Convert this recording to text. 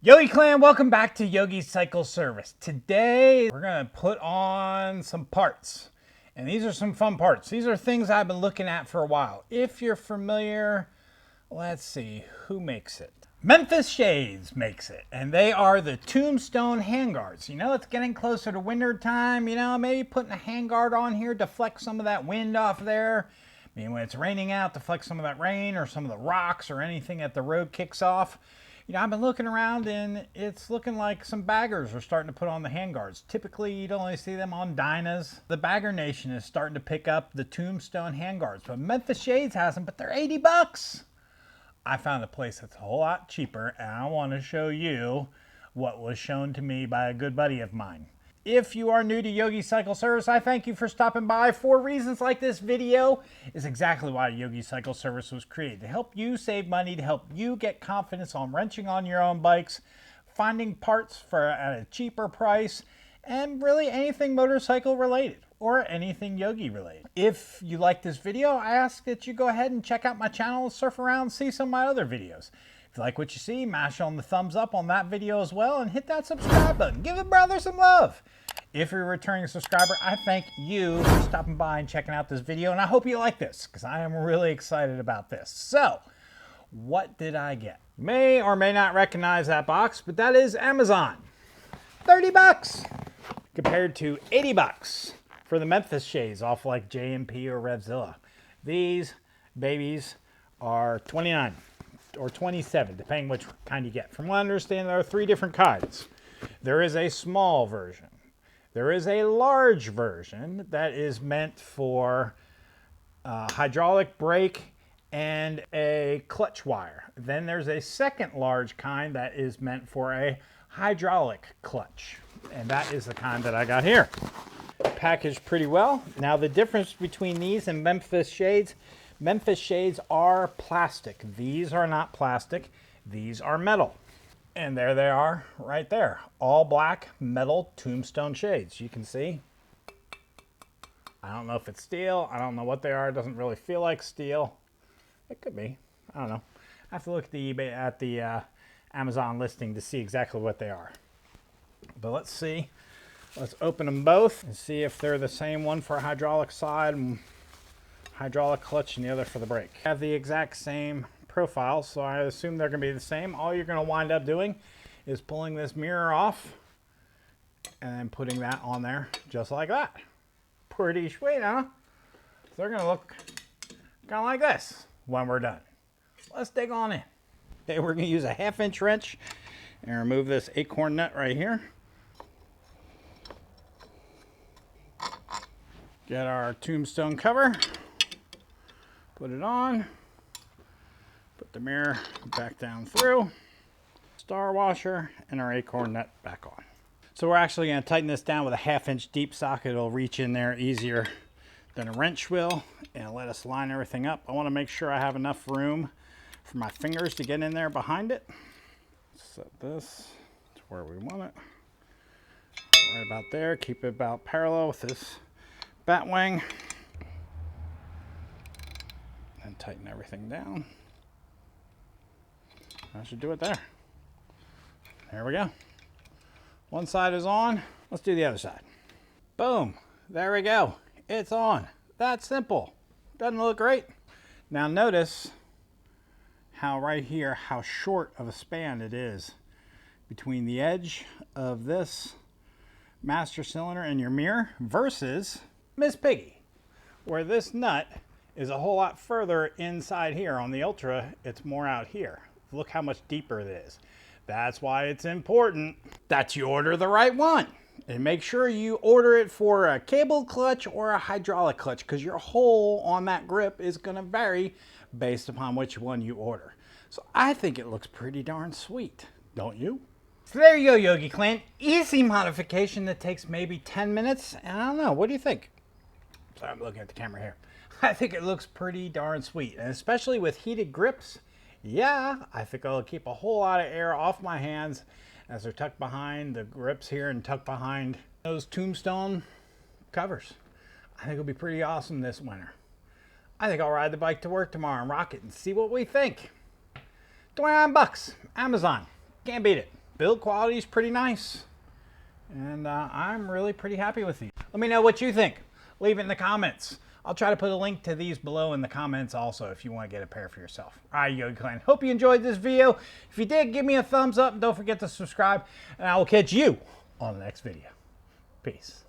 Yogi Clan, welcome back to Yogi's Cycle Service. Today, we're gonna put on some parts. And these are some fun parts. These are things I've been looking at for a while. If you're familiar, let's see, who makes it? Memphis Shades makes it. And they are the Tombstone Handguards. You know, it's getting closer to winter time. You know, maybe putting a handguard on here, deflect some of that wind off there. I mean, when it's raining out, deflect some of that rain or some of the rocks or anything that the road kicks off. You know, I've been looking around and it's looking like some baggers are starting to put on the handguards. Typically, you'd only see them on Dynas. The Bagger Nation is starting to pick up the Tombstone handguards, but Memphis Shades has them, but they're 80 bucks. I found a place that's a whole lot cheaper, and I want to show you what was shown to me by a good buddy of mine. If you are new to Yogi Cycle Service, I thank you for stopping by. 4 reasons like this video is exactly why Yogi Cycle Service was created. To help you save money, to help you get confidence on wrenching on your own bikes, finding parts at a cheaper price, and really anything motorcycle related or anything Yogi related. If you like this video, I ask that you go ahead and check out my channel, surf around, see some of my other videos. If you like what you see, mash on the thumbs up on that video as well and hit that subscribe button. Give a brother some love. If you're a returning subscriber, I thank you for stopping by and checking out this video, and I hope you like this because I am really excited about this. So, what did I get? You may or may not recognize that box, but that is Amazon. 30 bucks compared to 80 bucks for the Memphis Shades off like JMP or Revzilla. These babies are 29 or 27, depending which kind you get. From what I understand, there are 3 different kinds. There is a small version. There is a large version that is meant for hydraulic brake and a clutch wire. Then there's a second large kind that is meant for a hydraulic clutch. And that is the kind that I got here. Packaged pretty well. Now the difference between these and Memphis Shades are plastic. These are not plastic. These are metal. And there they are right there. All black metal Tombstone Shades. You can see. I don't know if it's steel. I don't know what they are. It doesn't really feel like steel. It could be. I don't know. I have to look at the Amazon listing to see exactly what they are. But let's see. Let's open them both and see if they're the same. One for hydraulic side and hydraulic clutch and the other for the brake. Have the exact same profile, so I assume they're going to be the same. All you're going to wind up doing is pulling this mirror off and then putting that on there just like that. Pretty sweet, huh? So they're going to look kind of like this when we're done. Let's dig on in. Okay, we're going to use a 1/2-inch wrench and remove this acorn nut right here. Get our Tombstone cover, put it on, put the mirror back down through, star washer, and our acorn nut back on. So we're actually going to tighten this down with a 1/2-inch deep socket. It'll reach in there easier than a wrench will, and let us line everything up. I want to make sure I have enough room for my fingers to get in there behind it. Set this to where we want it. Right about there. Keep it about parallel with this bat wing. And tighten everything down. I should do it there. There we go. One side is on. Let's do the other side. Boom. There we go. It's on. That's simple. Doesn't it look great? Now notice how right here, how short of a span it is between the edge of this master cylinder and your mirror versus Miss Piggy, where this nut is a whole lot further inside here. On the Ultra, it's more out here. Look how much deeper it is. That's why it's important that you order the right one. And make sure you order it for a cable clutch or a hydraulic clutch, because your hole on that grip is going to vary based upon which one you order. So I think it looks pretty darn sweet, don't you? So there you go, Yogi Clan. Easy modification that takes maybe 10 minutes. And I don't know, what do you think? Sorry, I'm looking at the camera here. I think it looks pretty darn sweet, and especially with heated grips. Yeah, I think it'll keep a whole lot of air off my hands as they're tucked behind the grips here and tucked behind those Tombstone covers. I think it'll be pretty awesome this winter. I think I'll ride the bike to work tomorrow and rock it and see what we think. 29 bucks, Amazon. Can't beat it. build quality is pretty nice. And I'm really pretty happy with these. Let me know what you think. Leave it in the comments. I'll try to put a link to these below in the comments also if you want to get a pair for yourself. All right, Yogi Clan. Hope you enjoyed this video. If you did, give me a thumbs up and don't forget to subscribe. And I will catch you on the next video. Peace.